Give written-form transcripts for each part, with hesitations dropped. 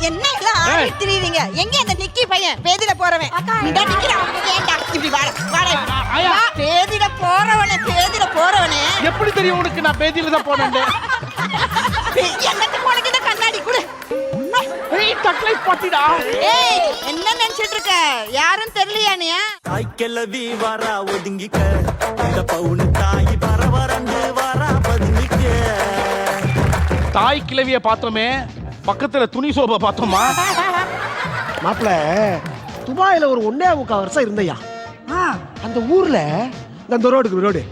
என்ன எல்லாம் ஆடி திரிவீங்க? எங்க அந்த நிக்கி பையன் பேதில போறவன்? இந்த நிக்கிறான் ஏண்டா இப்படி வாடா பேதில போறவனே எப்படி தெரியும் உனக்கு நான் பேதியில தான் போனேன்? என்னக்கு உனக்கு இந்த கண்ணாடி குடு. ஏய் டக்லை பாட்டிடா. ஏய் என்ன நினைச்சிட்டு இருக்க? யாரும் தெரியலையா நீ? தாய்க்கெல்லவி வரா ஒதுங்கிக்க இந்த பவுன் தாய் வரவரண்டு வரா பதுங்கிக்க. தாய் கிழவிய பார்த்தோமே, பக்கத்துல துணி சோபா பார்த்தோமா? மாப்பிள்ள துபாயில ஒரு 1.25 வருஷம் இருந்தையா. அந்த ஊர்ல அந்த ரோடு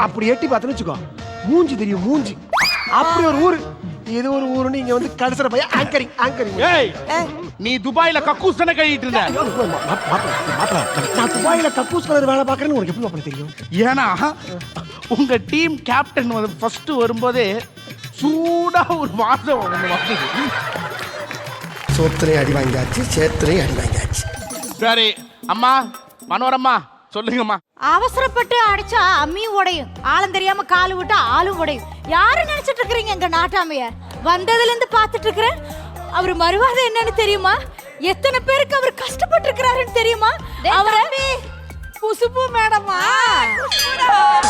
அப்படி எட்டி பார்த்தேன்னு வச்சுக்கோ, மூஞ்சி தெரியும் மூஞ்சி. அப்படி ஒரு ஊரு. இது ஒரு ஊருன்னு இங்க வந்து கடைசிற பையன் ஆங்கரிங். ஏய் நீ துபாயில கக்கூஸ் தானே கழிட்டு இருந்த? நான் துபாயில கக்கூஸ் கலர் வேலை பார்க்கறேன்னு உனக்கு எப்படி மாப்பிள்ள தெரியும்? ஏன்னா உங்க டீம் கேப்டன் வந்து ஃபர்ஸ்ட் வரும்போதே சூடா ஒரு வாசம் ஒண்ணு வந்தது. சோத்திரையும் அடி வாங்கியாச்சு, சேத்திரையும் அடி வாங்கியாச்சு. சரி அம்மா, மனோரம்மா சொல்லுங்கம்மா. அவசரப்பட்டு அடிச்சா அம்மியும் உடையும், ஆளும் தெரியாம காலு விட்டா ஆளும் உடையும். யாரு நினைச்சிட்டு இருக்கிறீங்க எங்க நாட்டாமைய? வந்ததுல இருந்து பாத்துட்டு இருக்கிறேன். அவர் மறுவாத என்னன்னு தெரியுமா? எத்தனை பேருக்கு அவர் கஷ்டப்பட்டு இருக்கிறாருன்னு தெரியுமா? அவரே குசுபு மேடமா,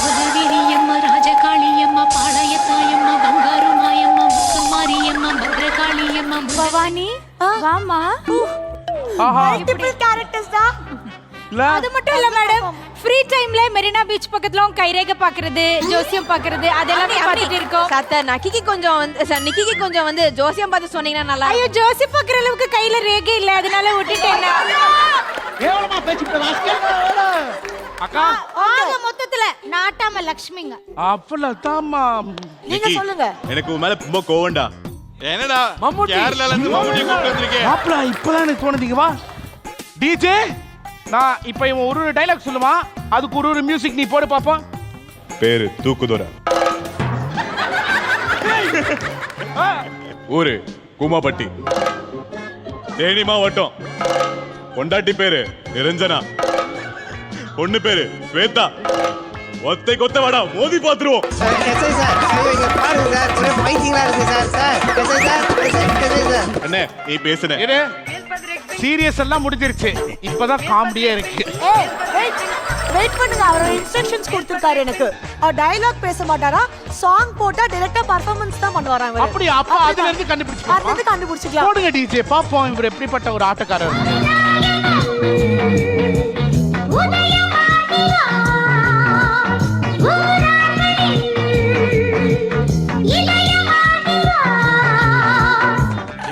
உதவிரியம்மா, ராஜகாளியம்மா, பாளையத்தாயம்மா, பங்காரு மாயம்மா, முத்துமாரியம்மா, பத்ரகாளியம்மா, பவானி வாமா. மல்டிபிள் கேரக்டர்ஸ் தான். அது மட்டும் இல்ல மேடம், ஃப்ரீ டைம்ல மெரினா பீச் பக்கத்துல கைரேகை பாக்குறது, ஜோசியம் பாக்குறது, அதெல்லாம் பார்த்துட்டு இருக்கோம். சாத்த நிக்கிக்கு கொஞ்சம் வந்து ஜோசியம் பார்த்து சொன்னீங்கன்னா நல்லா. ஐயோ ஜோசியம் பாக்குற அளவுக்கு கையில ரேகை இல்ல, அதனால விட்டுட்டேன். கேவலமா பேசிட்டு வாஸ்கே. அக்கா ஆக மொத்தத்துல நாட்டாம லட்சுமிங்க. அப்பளதாம்மா. நீங்க சொல்லுங்க. எனக்கு உன் மேல ரொம்ப கோவம்டா. என்னடா கேரளால இருந்து மம்முட்டி கூப்பிட்டு வந்திருக்கேன். மாப்ள இப்பதான் எனக்கு தோணுதுங்க. வா டிஜே, நான் இப்ப இவன் ஒரு டைலாக் சொல்லுவான், அதுக்கு ஒரு மியூசிக் நீ போடு பாப்போம். பேரு தூக்குதுரை, ஊரு கூமாப்பட்டி, தேனி மாவட்டம். பொண்டாட்டி பேரு நிரஞ்சனா, பொண்ணு பேரு ஸ்வேதா. ஒத்தை கொத்த வாடா, மோதி பாத்துருவோம். அண்ணே நீ பேசுன சீரியஸ் எல்லாம் முடிஞ்சிருச்சு, இப்பதான் காமெடியா இருக்கு. ஏய் வெயிட் பண்ணுங்க, அவர் இன்ஸ்ட்ரக்ஷன்ஸ் கொடுத்திருக்காரு எனக்கு. டயலாக் பேச மாட்டாரா, சாங் போட்டா டைரக்டா பெர்ஃபார்மன்ஸ் தான் பண்ணுவாராம் இவரு. அப்படி அப்ப அதுல இருந்து கண்டுபிடிச்சிக்கலாம். போடுங்க டிஜே பாப்போம் இவர் எப்படிப்பட்ட ஒரு ஆட்டக்காரர்.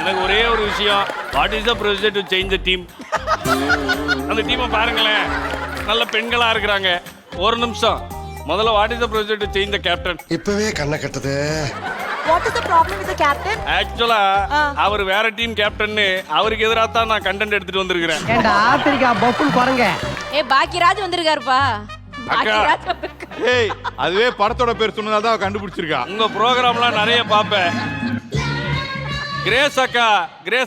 எனக்கு ஒரே ஒரு விஷயம், what is the procedure to change the team? அந்த டீமை பாருங்களேன், நல்ல பெண்களா இருக்கிறாங்க. ஒரு நிமிஷம், முதல்ல what is the procedure to change the captain? இப்பவே கண்ணை கட்டுது. What is the problem with the captain? ஆக்சுவலா அவர் வேற டீம் கேப்டன், அவருக்கு எதிராக தான் நான் கண்டென்ட் எடுத்துட்டு வந்திருக்கிறேன். ஏண்டா ஆத்திரிக்கா பஃபுல் குரங்க. பாக்கியராஜ் வந்திருக்காருப்பா. ஏய் அதுவே படத்தோட பேர் சொன்னதால தான் கண்டுபிடிச்சிருக்கா. உங்க ப்ரோகிராம்லாம் நிறைய பாப்பேன். கிரேஸ்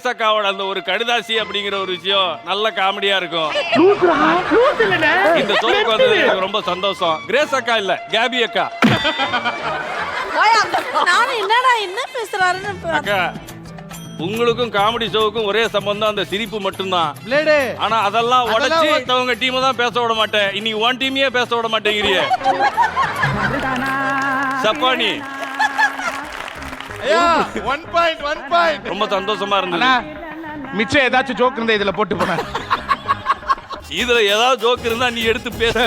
அக்காவோட அந்த ஒரு கடுதாசி அப்படிங்கிற ஒரு விஷயம் நல்ல காமெடியா இருக்கும். இந்த ஷோக்கு வந்தது எனக்கு ரொம்ப சந்தோஷம். கிரேஸ் அக்கா இல்ல, கேபி அக்கா. நான் என்னடா என்ன பேசுறாருன்னு. அக்கா உங்களுக்கும் காமெடி ஷோவுக்கும் ஒரே சம்பந்தம், அந்த சிரிப்பு மட்டும்தான். ஆனா அதெல்லாம் உடைச்சு மத்தவங்க டீமை தான் பேச விட மாட்டேன். இன்னைக்கு ஒன் டீமையே பேச விட மாட்டேங்கிறியே சப்பானி. ஒன் பாயிண்ட் ரொம்ப சந்தோஷமா இருந்தது. மிச்சம் ஏதாச்சும் ஜோக் இருந்தா இதுல போட்டு போன. இதுல ஏதாவது ஜோக் இருந்தா நீ எடுத்து பேச.